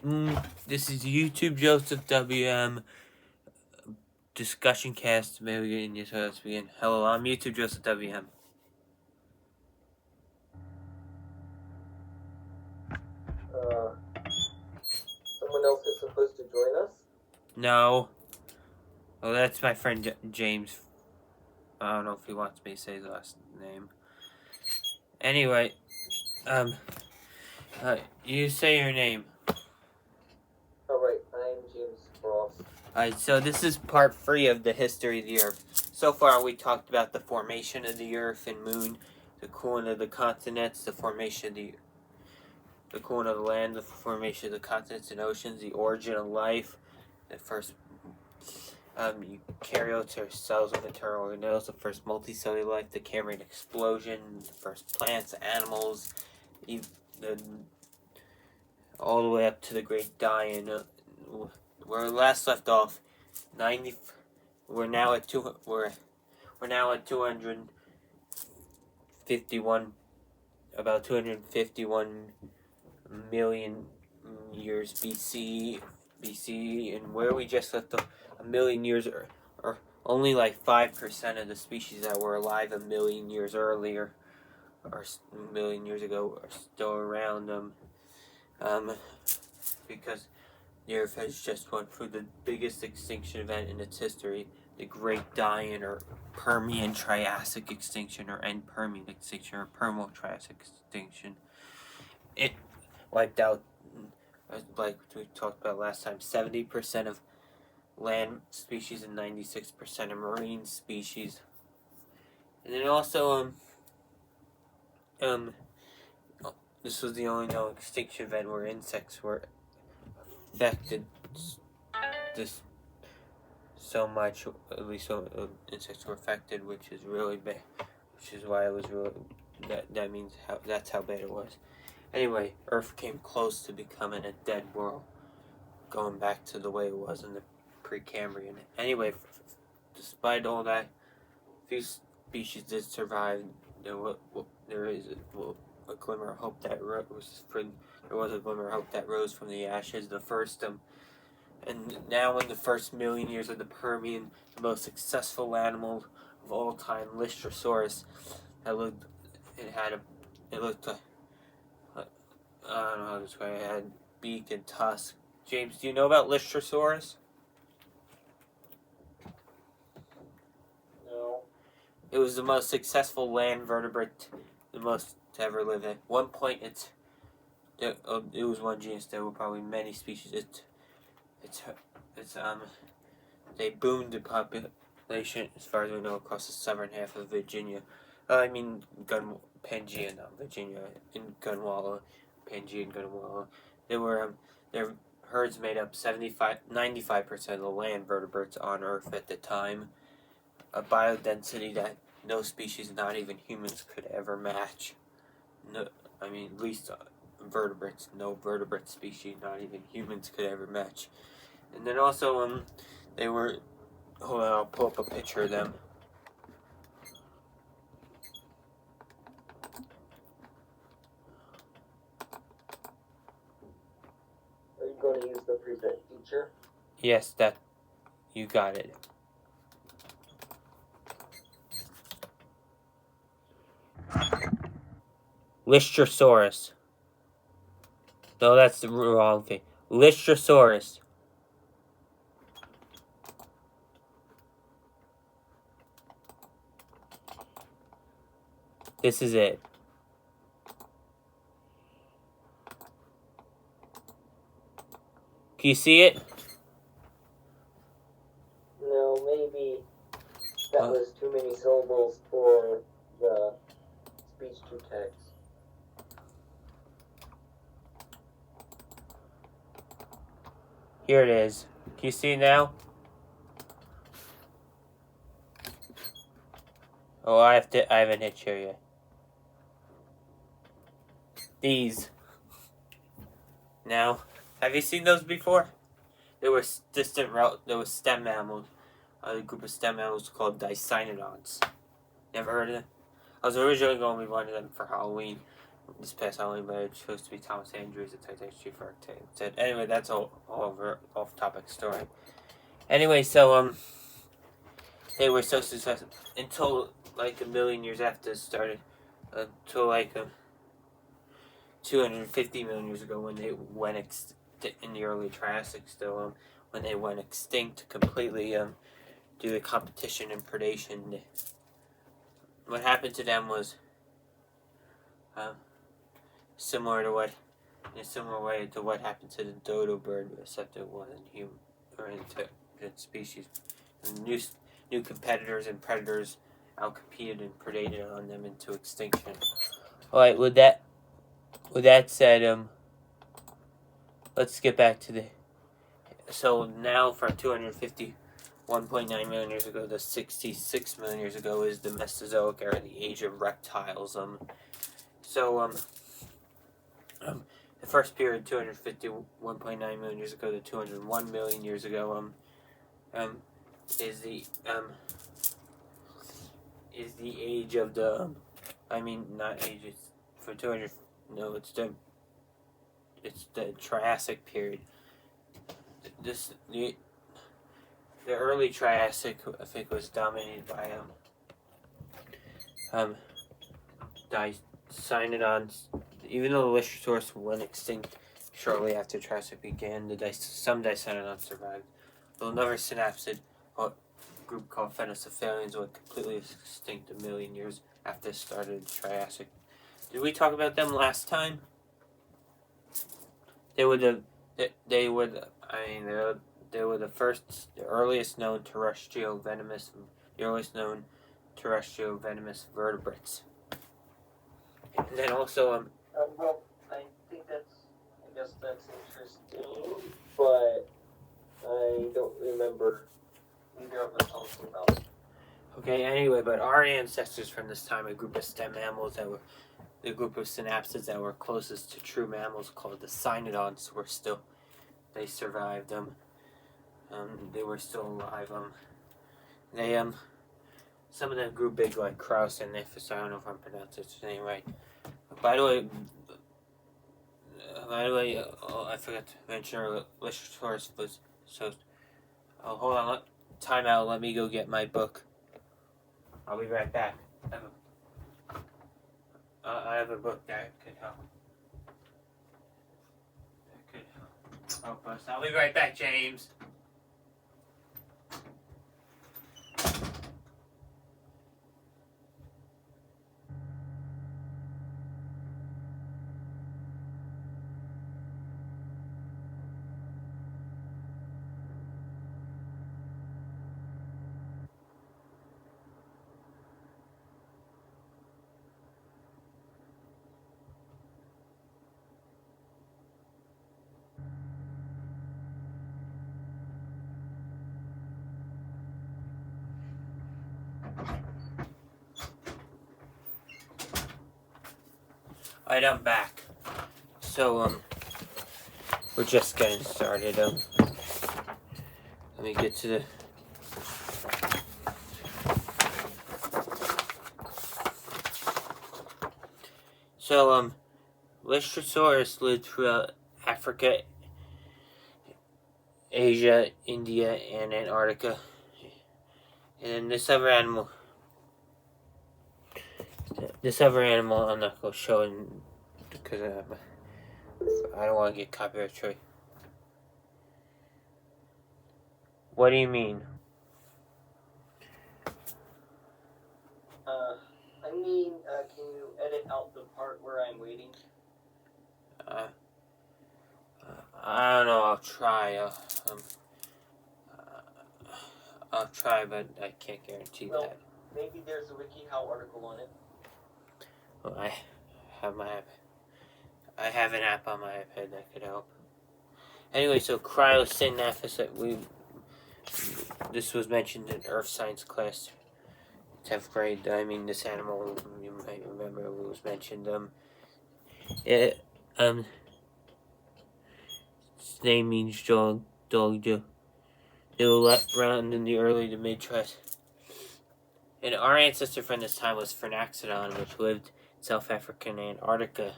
This is YouTube Joseph WM Discussioncast. Maybe we get into let's begin. Hello, I'm YouTube Joseph WM. Someone else is supposed to join us? No. Oh, that's my friend James. I don't know if he wants me to say his last name. Anyway, you say your name. Alright, I'm James Frost. Alright, so this is part 3 of the history of the Earth. So far we talked about the formation of the Earth and Moon, the cooling of the continents, the formation of the cooling of the land, the formation of the continents and oceans, the origin of life, the first eukaryotes or cells of internal organelles, the first multicellular life, the Cambrian explosion, the first plants, animals, all the way up to the Great Dying. Where last left off, we're now at 251, about 251 million years BC, and where we just left a million years, or only like 5% of the species that were alive a million years earlier, or a million years ago, are still around because the Earth has just went through the biggest extinction event in its history, the Great Dying, or Permian-Triassic extinction, or End-Permian extinction, or Permo-Triassic extinction. It wiped out, like we talked about last time, 70% of land species and 96% of marine species. And then also, this was the only known extinction event where insects were affected this so much, at least insects were affected, which is really bad, which is why it was really, that means that's how bad it was. Anyway, Earth came close to becoming a dead world, going back to the way it was in the Precambrian. Anyway, despite all that, few species did survive. There is a glimmer of hope that rose from the ashes. The first and now in the first million years of the Permian, the most successful animal of all time, Lystrosaurus, I don't know how to describe it. It had beak and tusk. James, do you know about Lystrosaurus? No. It was the most successful land vertebrate, the most to ever live. At one point, it was one genus. There were probably many species. They boomed the population, as far as we know, across the southern half of Virginia. Pangea, not Virginia, in Gunwala, Pangea and Gunwala. Their herds made up 95% of the land vertebrates on Earth at the time. A biodensity that no species, not even humans, could ever match. No, at least vertebrates. No vertebrate species, not even humans, could ever match. And then also, they were. Hold on, I'll pull up a picture of them. Are you going to use the present feature? Yes, you got it. Lystrosaurus. No, that's the wrong thing. Lystrosaurus. This is it. Can you see it? No, maybe that was too many syllables for the speech to text. Here it is. Can you see it now? Oh, I haven't hit share yet. These. Now, have you seen those before? There were stem mammals. A group of stem mammals called Dicynodonts. Never heard of them? I was originally going to be one of them for Halloween, this past Halloween, but it chose to be Thomas Andrews, the Titanic chief architect. Anyway, that's all off-topic story. Anyway, so they were so successful until like a million years after it started, until like 250 million years ago when they went extinct in the early Triassic. Still, when they went extinct completely, due to competition and predation. What happened to them was similar to what, in a similar way to what happened to the dodo bird, except it wasn't human or into species. And new competitors and predators outcompeted and predated on them into extinction. All right, with that said, let's get back to the. So now, from 251.9 million years ago to 66 million years ago is the Mesozoic era, the age of reptiles. The first period, 251.9 million years ago to 201 million years ago, is the age of the, not age, it's for 200, no, it's the Triassic period. The early Triassic, I think, was dominated by Dicynodons. Even though the Listrosaurus went extinct shortly after Triassic began, some Dicynodons survived. Though another synapsid group called Phennocephalians went completely extinct a million years after it started Triassic. Did we talk about them last time? They were the earliest known terrestrial venomous vertebrates. And then also well, I guess that's interesting, but I don't remember either of us talking about it. Okay, anyway, but our ancestors from this time, a group of stem mammals the group of synapsids that were closest to true mammals called the cynodonts they survived. They were still alive. Some of them grew big like Kraus and Nifus. I don't know if I'm pronouncing its name right. By the way, I forgot to mention Listrosaurus was so. Oh, hold on. Time out. Let me go get my book. I'll be right back. I have a book that could help. Help us. I'll be right back, James. Alright, I'm back. So, we're just getting started. Let me get to the. So, Listrosaurus lived throughout Africa, Asia, India, and Antarctica. And this other animal, I'm not going to show it because I don't want to get copyright strike. What do you mean? Can you edit out the part where I'm waiting? I don't know. I'll try. I'll try, but I can't guarantee that. Maybe there's a WikiHow article on it. Well, I have an app on my iPad that could help. Anyway, so cryosynaphysis, this was mentioned in Earth Science class, 10th grade. This animal, you might remember, it was mentioned. Its name means dog. They were left around in the early to mid-Triassic. And our ancestor from this time was Phernaxodon, which lived South Africa, and Antarctica.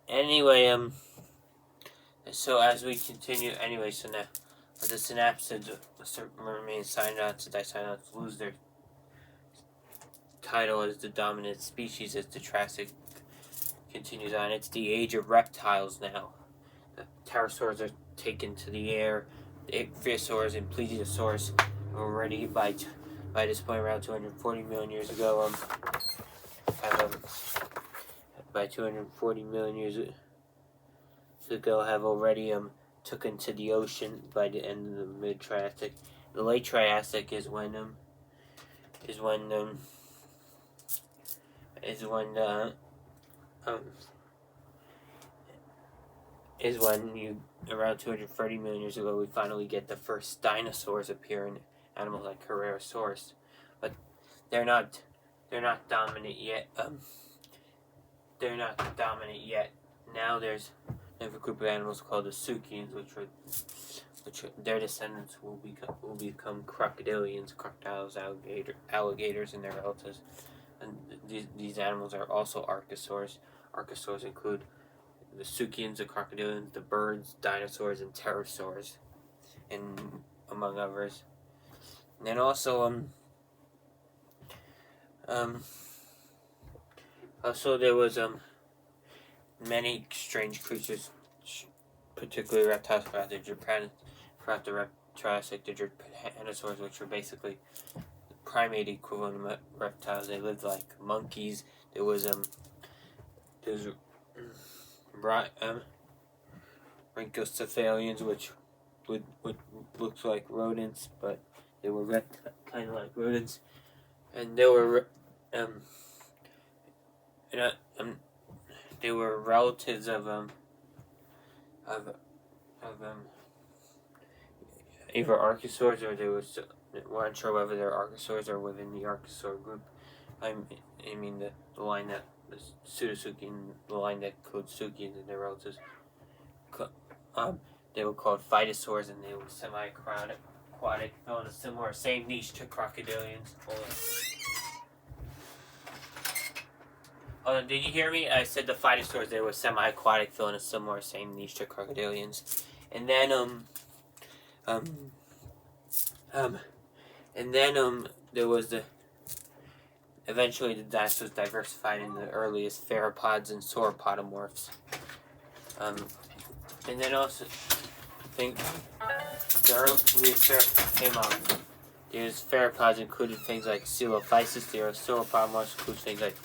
Anyway, so as we continue, so now the synapsids remain cyanodonts. The dicynodonts lose their title as the dominant species as the Triassic continues on. It's the age of reptiles now. The pterosaurs are taken to the air. The ichthyosaurs and plesiosaurs already by this point around 240 million years ago. By 240 million years ago, have already taken to the ocean by the end of the mid-Triassic. The late Triassic is when you around 230 million years ago we finally get the first dinosaurs appear in animals like Carcharosaurus, but they're not dominant yet. They're not dominant yet. Now there's a group of animals called the Suchians, which their descendants will become crocodilians, crocodiles, alligators, and their relatives. And these animals are also archosaurs. Archosaurs include the Suchians, the crocodilians, the birds, dinosaurs, and pterosaurs, and among others. And then also there was many strange creatures, particularly reptiles throughout the Triassic, the Japanosaurs, which were basically primate equivalent of reptiles. They lived like monkeys. There was rhynchocephalians, which would look like rodents, but they were kind of like rodents, and they were they were relatives of either archosaurs, or they we're unsure whether they're archosaurs or within the archosaur group. I mean the line that the Pseudosuchian, the line that includes Suchians and their relatives. They were called phytosaurs, and they were semi-aquatic, fell in a similar same niche to crocodilians. Did you hear me? I said the phytosaurs, they were semi-aquatic, fell in a similar same niche to crocodilians. And then there was eventually the dinosaurs diversified in the earliest theropods and sauropodomorphs. And then also, I think the earliest came out. There's theropods included things like Coelophysis. There are sauropodomorphs include things like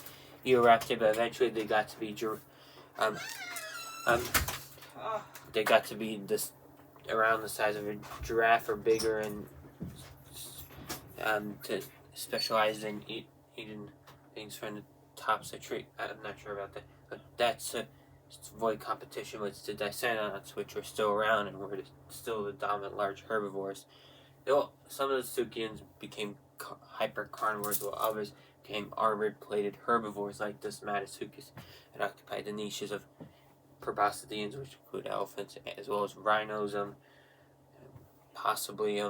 Eoraptor, but eventually they got to be this around the size of a giraffe or bigger, and to specialize in eating things from the tops of tree. I'm not sure about that, but that's to avoid competition with the Dicynodonts, which are still around and were still the dominant large herbivores. Some of the Suchians became hypercarnivores, while others became armored-plated herbivores like the Smatosuchus, and occupied the niches of proboscideans, which include elephants, as well as rhinos, possibly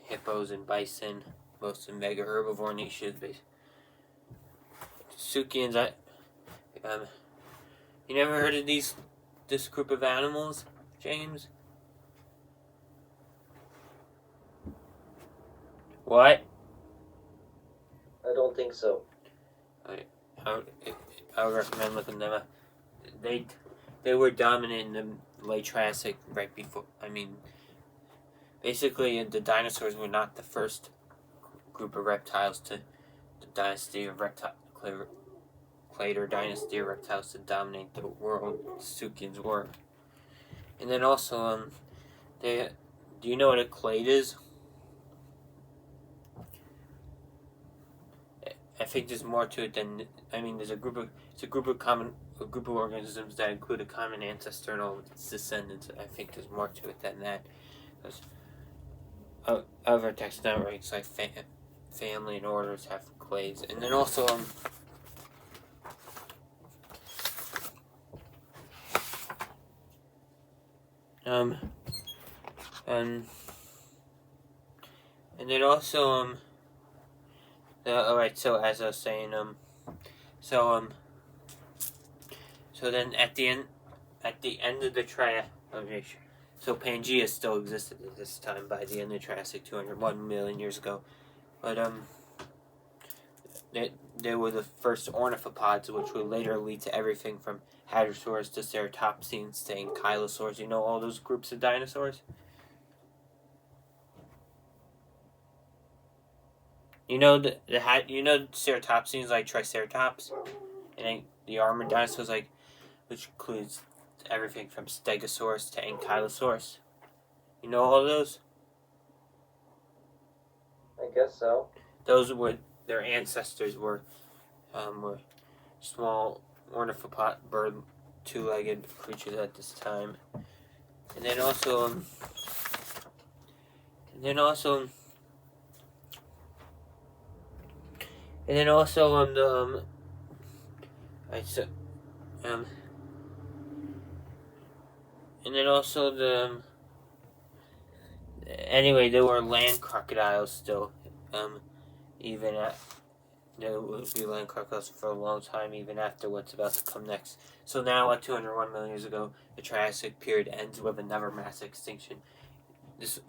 hippos and bison, most of mega herbivore niches. Suchians, you never heard of this group of animals, James? What? I don't think so. I would recommend looking them up. They were dominant in the late Triassic, right before. Basically, the dinosaurs were not the first group of reptiles to the dynasty of clade or dynasty of reptiles to dominate the world. The Suchians were, and then also, do you know what a clade is? I think there's more to it than there's a group of organisms that include a common ancestor and all its descendants. I think there's more to it than that. Because other taxonomics like family and orders have clades, and then also And then also alright, so as I was saying, so then at the end of the Triassic, so Pangea still existed at this time by the end of the Triassic, 201 million years ago. But they were the first ornithopods, which would later lead to everything from hadrosaurs to ceratopsians to ankylosaurs. You know all those groups of dinosaurs? You know ceratopsians like Triceratops, and the armored dinosaurs which includes everything from Stegosaurus to Ankylosaurus. You know all those? I guess so. Those were their ancestors were small ornithopod bird, two-legged creatures at this time, and then also anyway, there were land crocodiles still, even at there would be land crocodiles for a long time, even after what's about to come next. So now, 201 million years ago, the Triassic period ends with another mass extinction.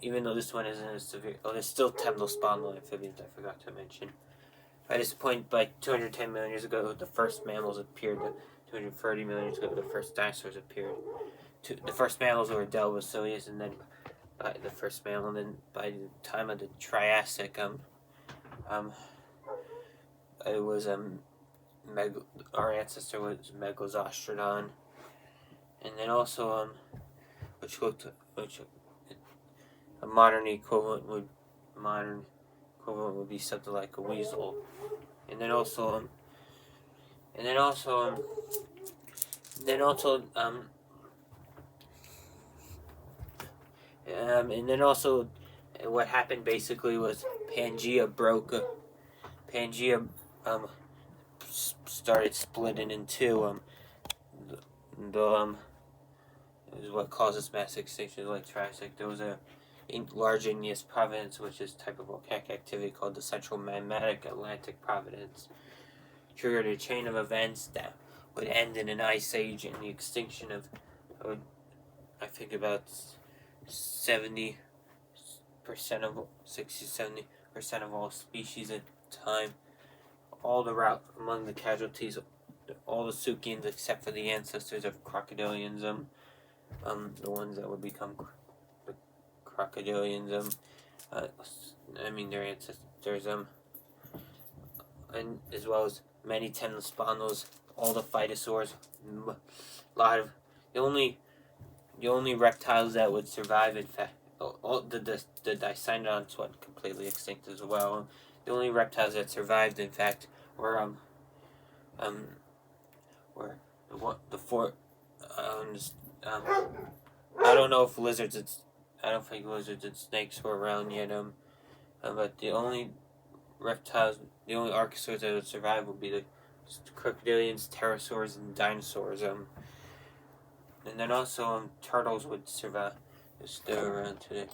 Even though this one isn't as severe, there's still temnospondyl amphibians. I forgot to mention. By this point, by 210 million years ago, the first mammals appeared. 230 million years ago, the first dinosaurs appeared. The first mammals were Delvosaurus, and then by the first mammal, and then by the time of the Triassic, it was our ancestor was Megazostrodon, and then also a modern equivalent would be something like a weasel, and then also what happened basically was Pangea started splitting in two. Is what causes mass extinction like Triassic. There was a large igneous providence, which is a type of volcanic activity called the Central Magmatic Atlantic Providence, triggered a chain of events that would end in an ice age and the extinction of I think about 70% of 70% of all species at the time. All the route among the casualties, all the Suchians except for the ancestors of crocodilians, the ones that would become the crocodilians, their ancestors, and as well as many temnospondyls, all the phytosaurs, a lot of the only reptiles that would survive, in fact, all the Dicynodonts went completely extinct as well. The only reptiles that survived, in fact, were the four. I don't know if I don't think lizards and snakes were around yet. But the only archosaurs that would survive would be the crocodilians, pterosaurs, and dinosaurs. And then also turtles would survive. They're still around today,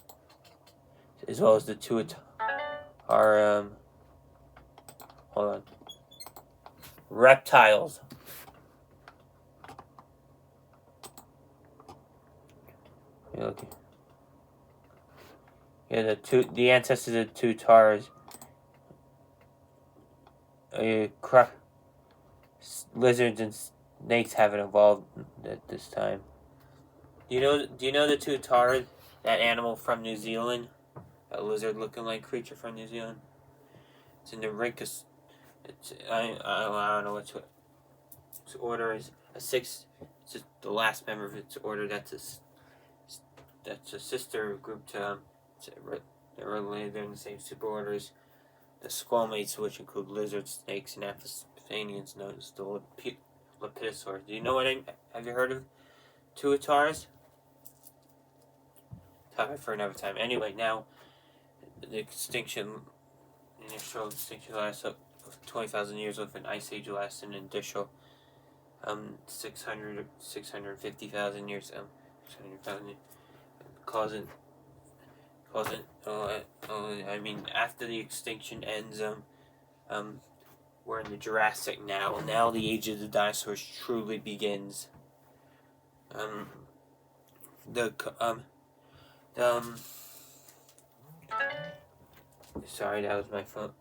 as well as the two are hold on, reptiles. Okay. Yeah, the ancestors of two tars. Lizards and snakes haven't evolved at this time. Do you know the tuatara, that animal from New Zealand? A lizard-looking like creature from New Zealand. It's in the Rhynchus. I don't know its order is a six. It's just the last member of its order. That's a sister group to they're related. They're in the same superorders. The squamates, which include lizards, snakes, and amphibians, known as the lepidosaurs. Do you know have you heard of tuatars? Topic for another time. Anyway, now the initial extinction lasts up 20,000 years, with an ice age lasting an additional 650,000 years, 600,000 years, causing wasn't. I mean, after the extinction ends, we're in the Jurassic now. Now the age of the dinosaurs truly begins. Sorry, that was my phone.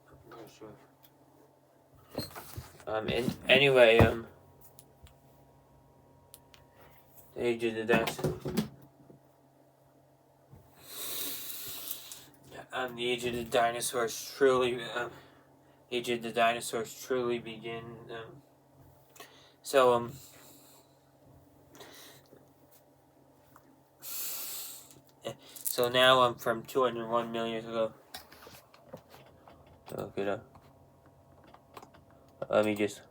Anyway, the age of the dinosaurs. The age of the dinosaurs truly. Age of the dinosaurs truly begin. So now from 201 million years ago. Look it up. Let me just.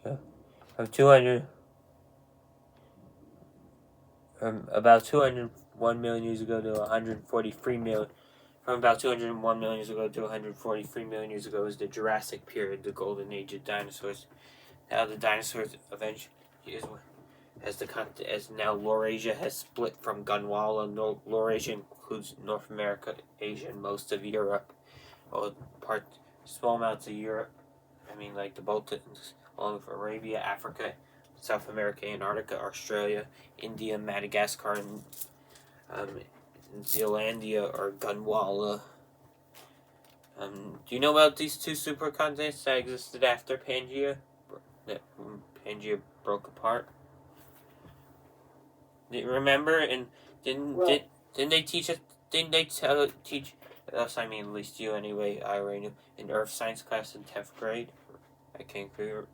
Yeah. From 200. From about 201 million years ago to 143 million. From about 201 million years ago to 143 million years ago is the Jurassic period, the golden age of dinosaurs. Now the dinosaurs eventually as now Laurasia has split from Gondwana. Laurasia includes North America, Asia, and most of Europe. Small amounts of Europe. I mean, like the Balkans, along with Arabia, Africa, South America, Antarctica, Australia, India, Madagascar, and Zealandia or Gondwana. Do you know about these two supercontinents that existed after Pangea? That Pangea broke apart. Remember? And didn't they teach us? Didn't they teach us? I mean, at least you anyway. I already knew in Earth Science class in 10th grade. I can't figure.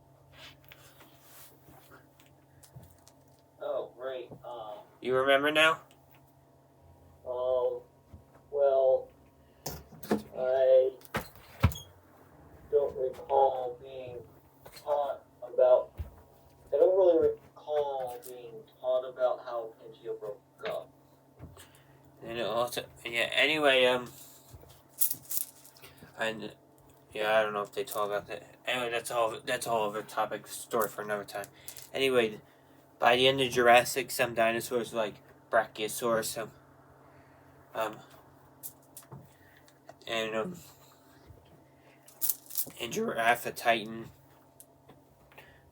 Oh, right. You remember now? Well, I don't recall being taught about. I don't really recall being taught about how Pangea broke up. And also, yeah. Anyway, and yeah, I don't know if they talk about that. Anyway, that's all of a topic story for another time. Anyway, by the end of Jurassic, some dinosaurs like Brachiosaurus, and Giraffatitan,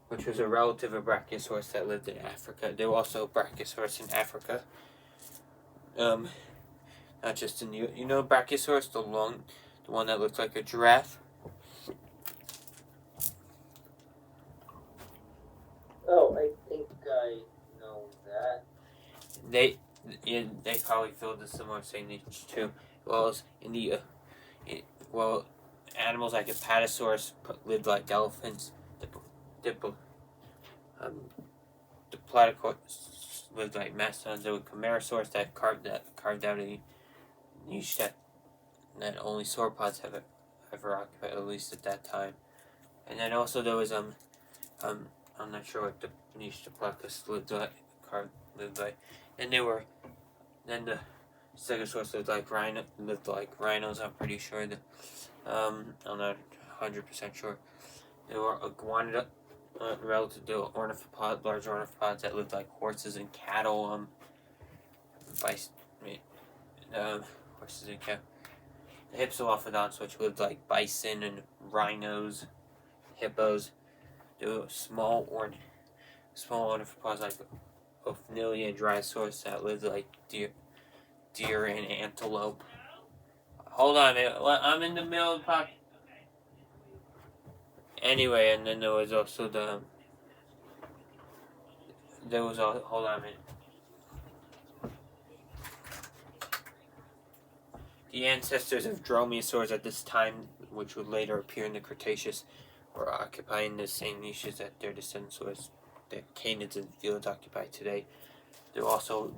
which was a relative of Brachiosaurus that lived in Africa. There were also Brachiosaurus in Africa. Not just in the Brachiosaurus, the one that looked like a giraffe. Oh, I think I know that. They probably filled a similar same niche too. Well, as in the animals like Apatosaurus lived like elephants. The Platypus lived like mastodons. There was Camarasaurus that carved out a niche that only sauropods have ever occupied, at least at that time. And then also there was I'm not sure what the niche the Platypus lived like. And the Stegosaurus lived like rhinos. I'm pretty sure that I'm not 100% sure. There were iguanodon relative to large ornithopods that lived like horses and cattle. Horses and cattle. The Hypsilophodonts, which lived like bison and rhinos, hippos. There were small ornithopods like Ophinelia and Dryosaurus that lived like deer and antelope. Hold on, man. I'm in the middle of the podcast. Anyway, and then there was also hold on a minute. The ancestors of Dromaeosaurs at this time, which would later appear in the Cretaceous, were occupying the same niches that their descendants was the canids and felids occupy today. There were also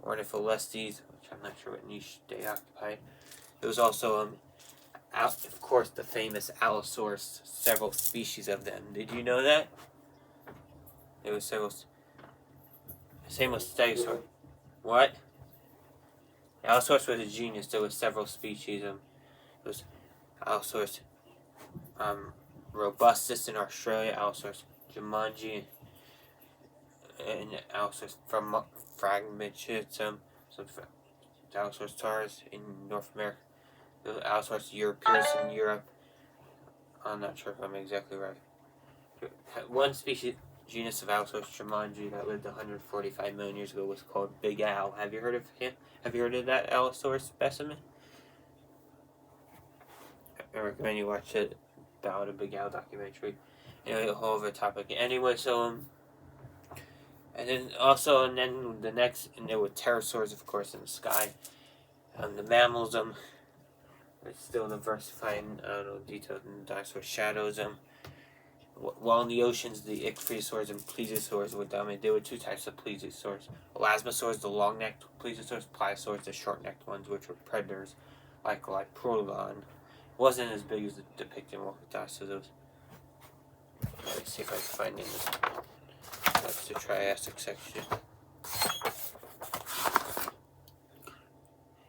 Ornitholestes, which I'm not sure what niche they occupied. There was also of course, the famous Allosaurus, several species of them. Did you know that? There was several. Same with Stegosaurus. What? Allosaurus was a genus. There were several species. There was Allosaurus robustus in Australia, Allosaurus jumanji and Allosaurus from fragments. Some Allosaurus in North America. The Allosaurus europaeus in Europe. I'm not sure if I'm exactly right. One species, genus of Allosaurus tremongi that lived 145 million years ago was called Big Al. Have you heard of him? Have you heard of that Allosaurus specimen? I recommend you watch it about a Big Al documentary. Anyway, a whole other topic. Anyway, and then the next, and there were pterosaurs, of course, in the sky. The mammals, it's still diversifying, detailed in the dinosaur shadows, while in the oceans, the ichthyosaurs and plesiosaurs were dominant. There were two types of plesiosaurs. Elasmosaurs, the long-necked plesiosaurs, pliosaurs, the short-necked ones, which were predators, like Prolodon. Wasn't as big as the depicted in dinosaurs. Let me see if I can find it in this. That's the Triassic section.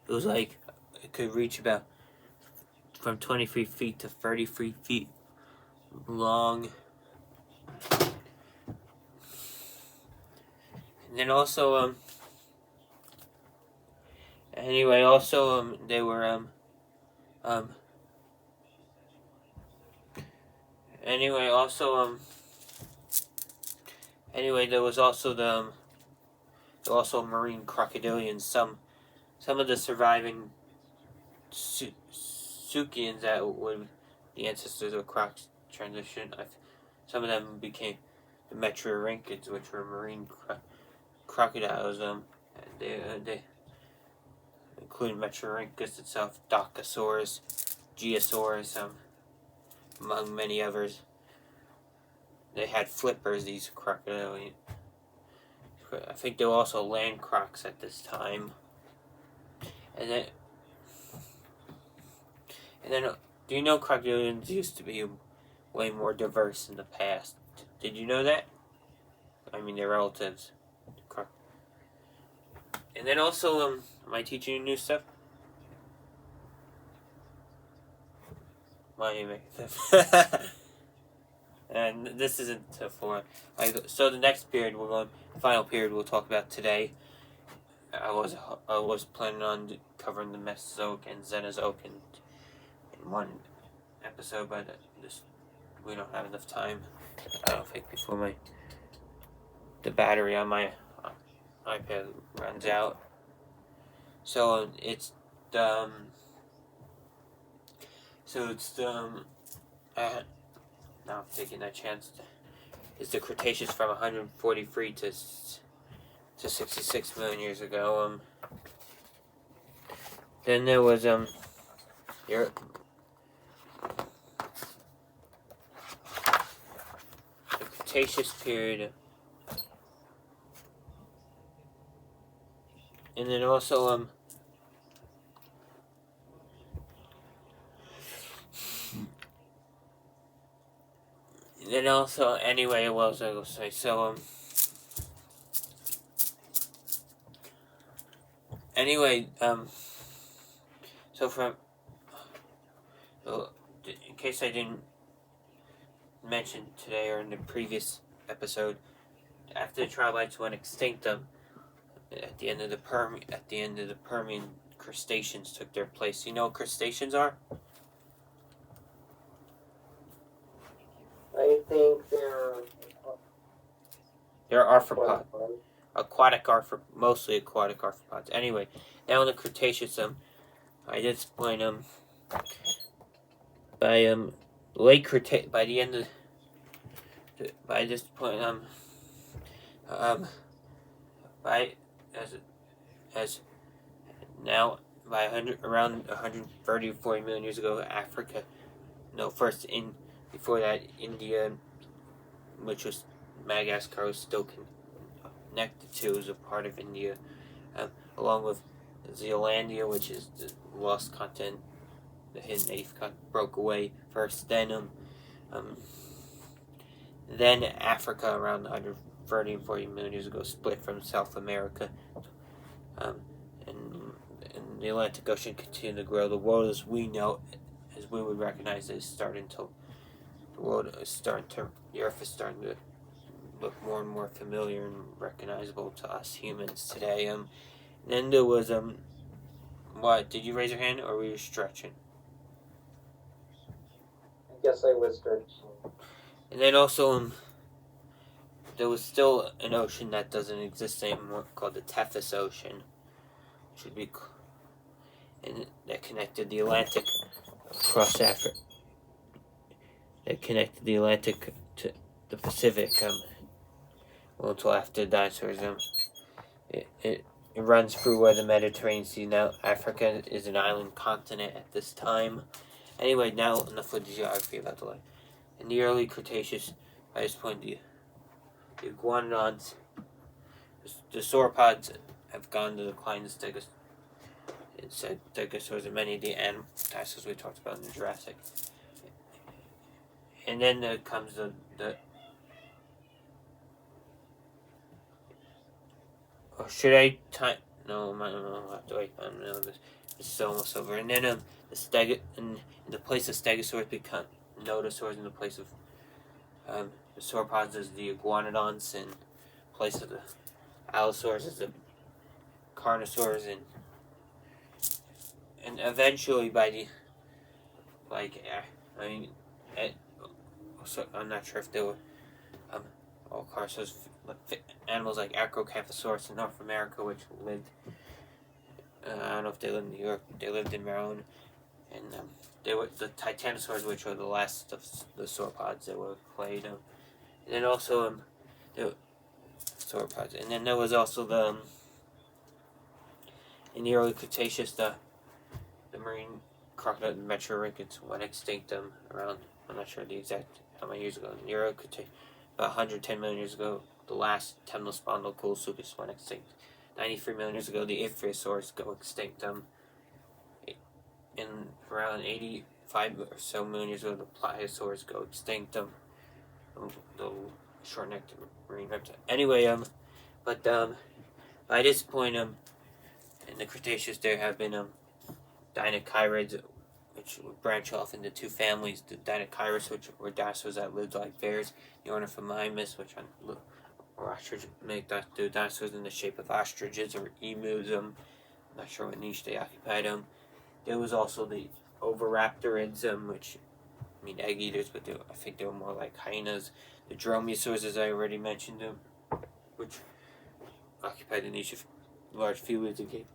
It was like, it could reach about from 23 feet to 33 feet long. And then also, they were, there was also marine crocodilians. Some of the surviving Suchians that would the ancestors of crocs transition. Some of them became the Metriorhynchids, which were marine crocodiles. And they include Metriorhynchus itself, Docosaurus, Geosaurus, among many others. They had flippers, these crocodiles. I think they were also land crocs at this time. And then, do you know crocodilians used to be way more diverse in the past? Did you know that? I mean, their relatives. And then also, am I teaching you new stuff? Why are you making stuff? And this isn't for. So the next period final period we'll talk about today. I was planning on covering the Mesozoic and Cenozoic in one episode, but we don't have enough time. I don't think before the battery on my iPad runs out. So it's now I'm taking that chance. It's the Cretaceous from 143 to 66 million years ago. Then there was the Cretaceous period, and then also anyway, what was I going to say? So in case I didn't mention today or in the previous episode, after the trilobites went extinct, at the end of the Permian, crustaceans took their place. You know what crustaceans are? I think they're arthropods. Mostly aquatic arthropods. Anyway, now in the Cretaceous, I did explain by late Cretaceous, by the end of by this point as now by around 130 or 40 million years ago, Africa. No, before that, India, which was Madagascar, was still connected to as a part of India, along with Zealandia, which is the lost continent, the hidden eighth continent, broke away first. Then Africa, around 130 and 40 million years ago, split from South America, and the Atlantic Ocean continued to grow. The world as we know, as we would recognize it, is starting to. The Earth is starting to look more and more familiar and recognizable to us humans today. Then there was what? Did you raise your hand or were you stretching? I guess I was stretching. And then also there was still an ocean that doesn't exist anymore called the Tethys Ocean, which would be, and that connected the Atlantic across Africa. That connected the Atlantic to the Pacific. Well, until after the dinosaurs. It runs through where the Mediterranean Sea. Now Africa is an island continent at this time. Anyway, now enough with the geography about the life. In the early Cretaceous, by this point, the iguanodons, the sauropods have gone to decline. The stegosaurs and many of the dinosaurs we talked about in the Jurassic. And then there comes the should I time? No, I have to wait. No, this is almost over. And then in the place of stegosaurs become nodosaurs. In the place of the sauropods is the iguanodons. In place of the allosaurs is the carnosaurs. And eventually by the so I'm not sure if they were all carnosaurs. Animals like Acrocanthosaurus in North America, which lived, I don't know if they lived in New York, they lived in Maryland, and they were the Titanosaurs, which were the last of the sauropods that were played, and then also the sauropods, and then there was also the in the early Cretaceous the marine crocodile Metriorhynchids went extinct around, I'm not sure the exact how many years ago. In the early Cretaceous, about 110 million years ago, the last temnospondyl Coeluroscus went extinct. 93 million years ago, the Ichthyosaurs go extinct. In around 85 or so million years ago, the Pliosaurs go extinct. The short-necked marine reptile. Anyway, but by this point, in the Cretaceous, there have been Dinochirids, which would branch off into two families: the Dinochirus, which were dinosaurs that lived like bears, the Ornithomimus, which or ostrich, make the dinosaurs in the shape of ostriches or emus. I'm not sure what niche they occupied. There was also the Oviraptorids, which mean egg eaters, but I think they were more like hyenas. The Dromaeosaurs, as I already mentioned, which occupied the niche of large felids and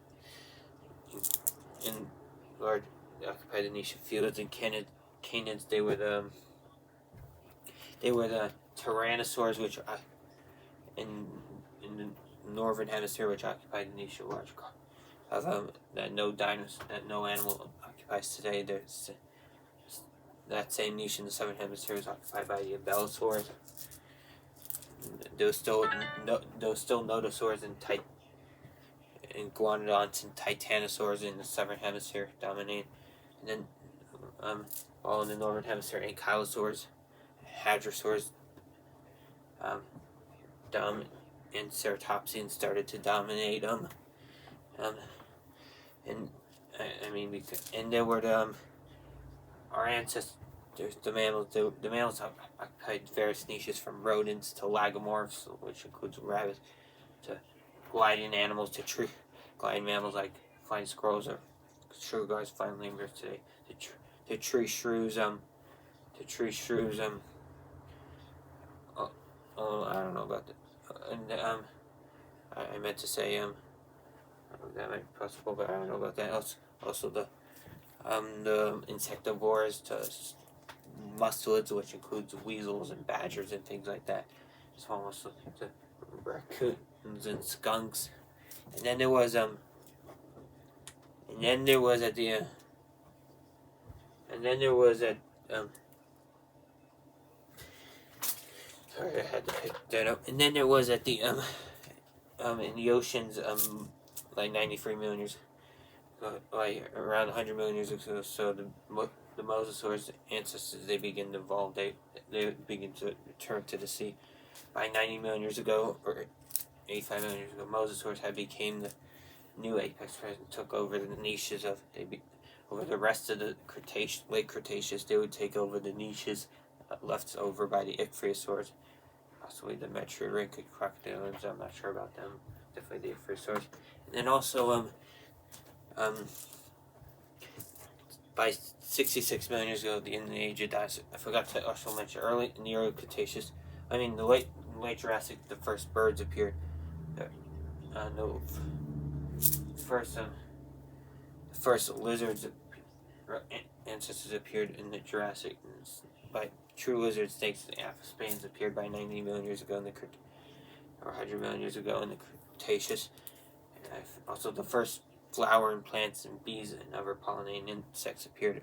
occupied the niche of felids and canids. They were the Tyrannosaurs, which in the northern hemisphere, which occupied the niche of large that no animal occupies today. There's that same niche in the southern hemisphere is occupied by the Abelisaurs. There was still nodosaurs and iguanodonts and titanosaurs in the southern hemisphere dominating. And then all in the northern hemisphere, ankylosaurs, hadrosaurs, and ceratopsians started to dominate and there were our ancestors, the mammals. The mammals occupied various niches from rodents to lagomorphs, which includes rabbits, to gliding animals to gliding mammals like flying squirrels or shrews, flying lemurs today. The tree shrews. I don't know about that. And I meant to say that might be possible, but I don't know about that. Also the insectivores to mustelids, which includes weasels and badgers and things like that. So almost to raccoons and skunks. And then there was at sorry, I had to pick that up. And then there was at the in the oceans like 93 million years ago, like around 100 million years ago. So the mosasaurs ancestors, they begin to evolve. They begin to return to the sea. By 90 million years ago, or 85 million years ago, mosasaurs had became the new apex predators and took over the niches of over the rest of the late Cretaceous. They would take over the niches left over by the ichthyosaurs. possibly the Metriorhynchiid crocodiles. I'm not sure about them. Definitely the first source. And then also by 66 million years ago, in the age of dinosaurs, I forgot to also mention in the early Cretaceous. The late Jurassic, the first birds appeared. The first lizards ancestors appeared in the Jurassic. By true lizard snakes and amphibians appeared by 90 million years ago or 100 million years ago in the Cretaceous. And also, the first flowering plants and bees and other pollinating insects appeared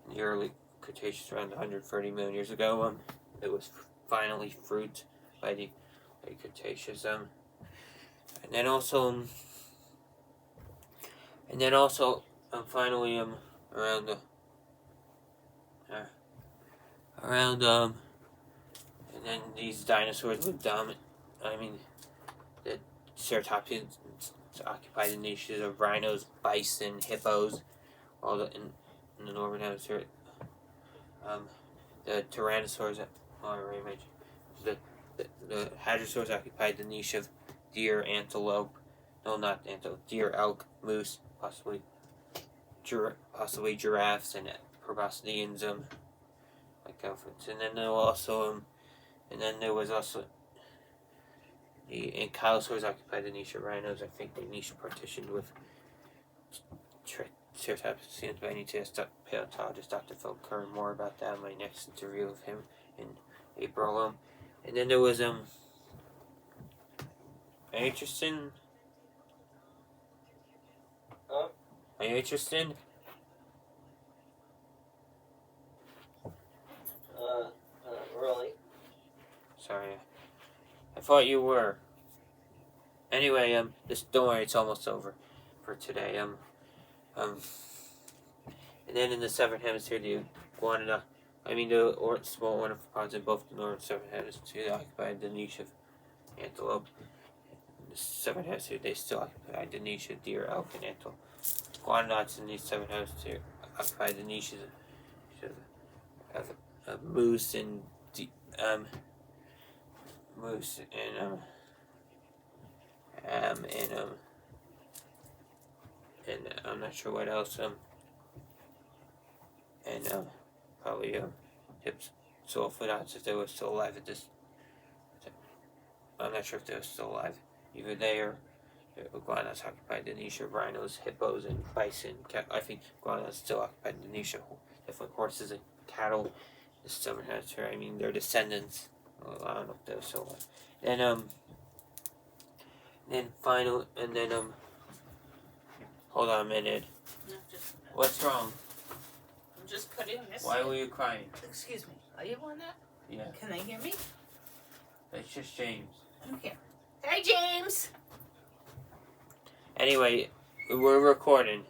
in the early Cretaceous around 130 million years ago. It was finally fruit by the late Cretaceous. And then also finally and then these dinosaurs would dominate. The ceratopsians occupied the niches of rhinos, bison, hippos, all in the northern hemisphere. The tyrannosaurs, the hadrosaurs occupied the niche of deer, antelope. No, not antelope. Deer, elk, moose, possibly giraffes and proboscideans, like elephants. And then there was also the ankylosaurs occupied the niche of rhinos. I think the niche partitioned with ceratopsians, but I need to ask paleontologist Dr. Phil Curran more about that in my next interview with him in April. And then there was are you interested? Are you interested? Really? Sorry, I thought you were. Anyway, don't worry, it's almost over for today. And then in the southern hemisphere, the small ornithopods in both the northern and southern hemisphere occupied the niche of antelope. In the southern hemisphere, they still occupied the niche of deer, elk, and antelope. Iguanodonts in the southern hemisphere occupied the niches of moose and I'm not sure what else. Probably Hypsilophodonts if they were still alive at this. I'm not sure if they were still alive. Either they or iguanas occupied the niche of rhinos, hippos, and bison. I think iguanas still occupied the niche of definitely horses and cattle. The southern hemisphere. Their descendants. Well, I don't know if they were still alive. Hold on a minute. No, What's wrong? I'm just putting this. Why were you crying? Excuse me. Are you on that? Yeah. Can they hear me? It's just James. Okay. Hey, James. Anyway, we're recording.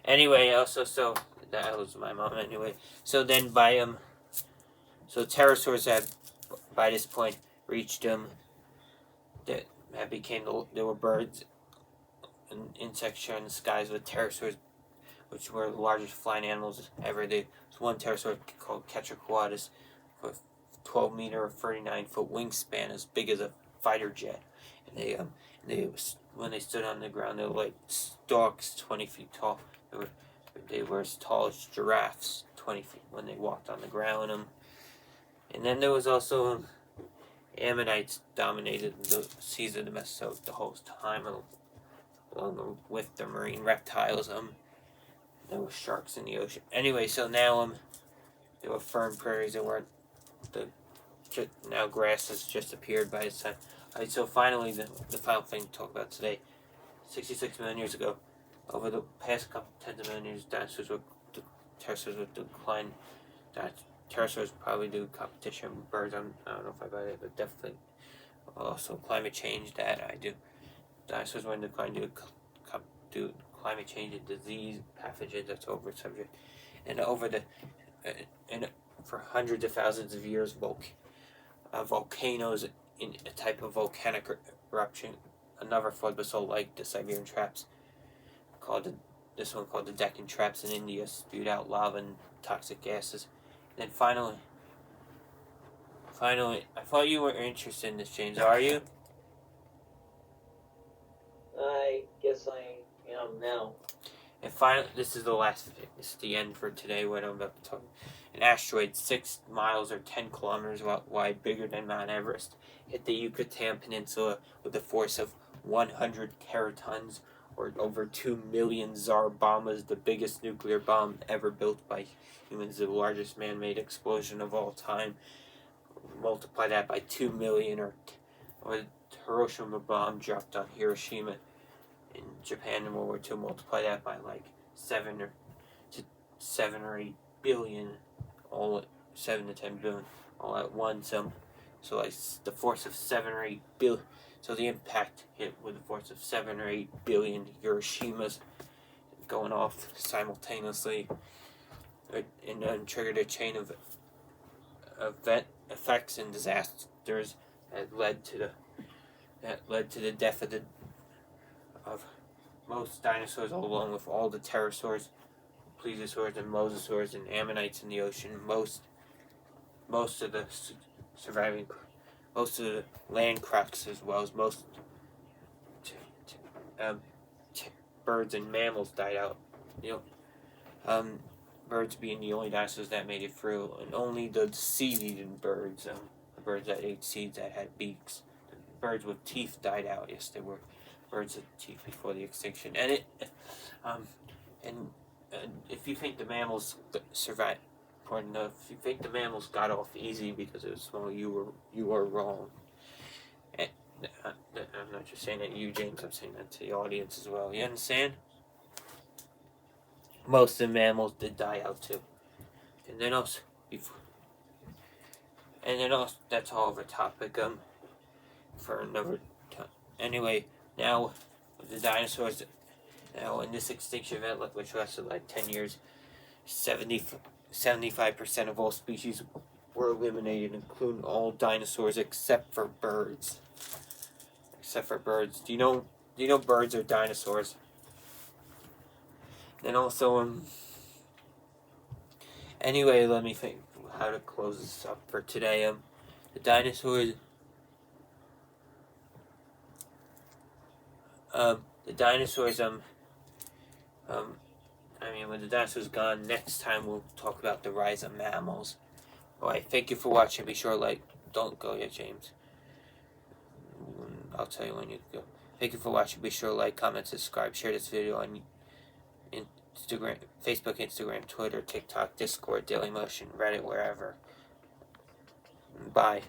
Anyway, so that was my mom. Anyway, so then so pterosaurs had by this point reached that there were birds and insects sharing the skies with pterosaurs, which were the largest flying animals ever. There was one pterosaur called Quetzalcoatlus with 12 meter or 39 foot wingspan, as big as a fighter jet. And when they stood on the ground, they were like stalks 20 feet tall. They were as tall as giraffes 20 feet when they walked on the ground. And then there was also ammonites dominated the seas of the Mesozoic the whole time, along with the marine reptiles. There were sharks in the ocean. Anyway, so now there were fern prairies. There weren't now grass has just appeared by this time. Alright, so finally the final thing to talk about today. 66 million years ago, over the past couple tens of million years, pterosaurs would decline. Pterosaurs probably do competition with birds. I don't know if I buy it, but definitely also climate change. That I do. Dinosaurs were in decline due to climate change and disease, pathogens. That's over subject. And for hundreds of thousands of years, volcanoes in a type of volcanic eruption, another flood basalt like the Siberian traps, called the Deccan traps in India, spewed out lava and toxic gases. Then finally finally, I thought you were interested in this, James. Are you? I guess I am now. And finally, this is the last. This is the end for today. What I'm about to talk. An asteroid 6 miles or 10 kilometers wide, bigger than Mount Everest, hit the Yucatan Peninsula with a force of 100 teratons, or over 2 million Tsar bombas, the biggest nuclear bomb ever built by humans, the largest man-made explosion of all time. Multiply that by 2 million, or the Hiroshima bomb dropped on Hiroshima in Japan in World War II. Multiply that by like 7 or 8 billion, all at 7 to 10 billion, all at once. So like the force of 7 or 8 billion. So the impact hit with a force of 7 or 8 billion Hiroshimas going off simultaneously, and then triggered a chain of effects and disasters that led to the death of most dinosaurs, along with all the pterosaurs, plesiosaurs, and mosasaurs, and ammonites in the ocean. Most of the surviving, most of the land crocs, as well as most birds and mammals died out. Birds being the only dinosaurs that made it through, and only the seed-eating birds, the birds that ate seeds that had beaks. The birds with teeth died out. Yes, they were birds with teeth before the extinction. And if you think the mammals survived, if you think the mammals got off easy because it was small, you are wrong. And I'm not just saying that to you, James. I'm saying that to the audience as well. You understand? Most of the mammals did die out too. And then also, that's all of a topic for another time. Anyway, now the dinosaurs. Now in this extinction event, which lasted like 10 years, 75% of all species were eliminated, including all dinosaurs except for birds. Do you know birds are dinosaurs? And also, anyway, let me think how to close this up for today. The dinosaurs, when the dinosaurs gone, next time we'll talk about the rise of mammals. Alright, thank you for watching. Be sure to don't go yet, James. I'll tell you when you go. Thank you for watching. Be sure to like, comment, subscribe, share this video on Instagram, Facebook, Instagram, Twitter, TikTok, Discord, Dailymotion, Reddit, wherever. Bye.